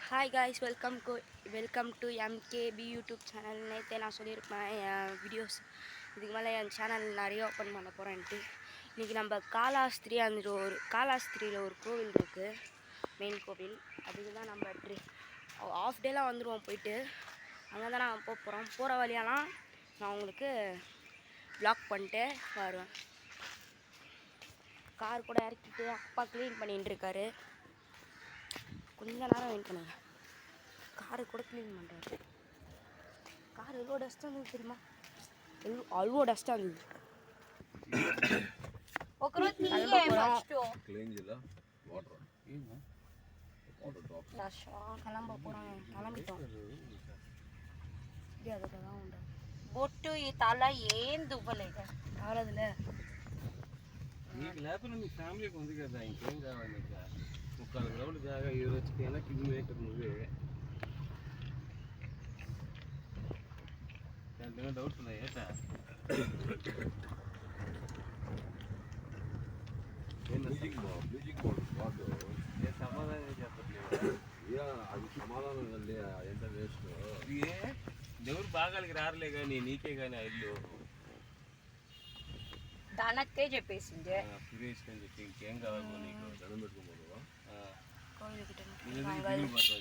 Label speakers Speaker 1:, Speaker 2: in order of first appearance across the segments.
Speaker 1: Hi guys welcome to MKB YouTube channel. நேற்றே நான் சொல்லியிருப்பேன் என் வீடியோஸ் இதுக்கு மேலே என் சேனல் நிறைய ஓப்பன் பண்ண போகிறேன்ட்டு. இன்றைக்கி நம்ம காலாஸ்திரியில் ஒரு கோவில் இருக்குது, மெயின் கோவில். அதுக்கு தான் நம்ம ஆஃப் டேலாம் வந்துடுவோம். போயிட்டு அங்கே தான் நான் போகிறோம். போகிற வழியெல்லாம் நான் உங்களுக்கு ப்ளாக் பண்ணிட்டு வருவேன். கார் கூட இறக்கிட்டு அப்பா க்ளீன் பண்ணிட்டு இருக்காரு. கொஞ்ச நேரம் வெயிட் பண்ணுங்க. காரு கூட க்ளீன் பண்ணுறாரு. கார் எவ்வளோ டஸ்ட்டாக இருந்தது தெரியுமா? அவ்வளோ டஸ்ட்டாக இருந்தது. கிளம்ப போகிறோம், கிளம்பிட்டோம். அதுக்கு தான் உண்டு.
Speaker 2: బొట్టు ఈ తల ఏం దువ్వలేదు
Speaker 1: కాలేదులే.
Speaker 3: నీకు లేకపోతే మీ ఫ్యామిలీకి ఉంది కదా, ఇంకేం కావాలి నీకు? 3 గ్రౌండ్ జాగా ఈ రోజుకి వెనక్కి మేటర్ నువ్వే. దాంట్లో డౌట్స్ ఉన్నాయి ఏటా? బ్లీచింగ్ బోర్డు వాడు సమాధానం చెప్పట్లేదు. అది సమాధానం ఎంత వేస్ట్. ఎవరు బాగాలికి రారలే కానీ నీకే కానీ ఇల్లు
Speaker 2: దానక్కే చెప్పేసింది
Speaker 3: సురేష్ అని చెప్పి ఇంకేం కావాలి నీకు? దండం పెట్టుకోబోదు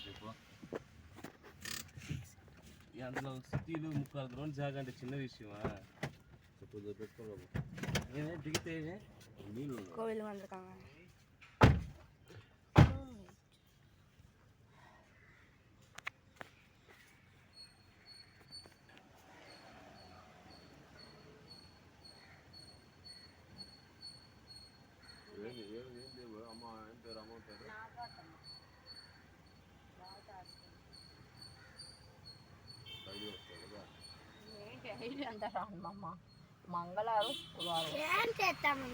Speaker 3: చెప్పు. అందులో సిటీలు 3 గ్రౌండ్ జాగా అంటే చిన్న విషయమా? చెప్పు పెట్టుకోబాబు. ఏమే దిగితే నీళ్ళు
Speaker 1: கோவில் வந்திருக்காங்க.
Speaker 3: అమ్మ ఏం పేరు? అమ్మ పేరు
Speaker 2: ఏంటి ఐడి అంటారా అమ్మ? మంగళవారం శుక్రవారం
Speaker 1: ఏం చేస్తాము?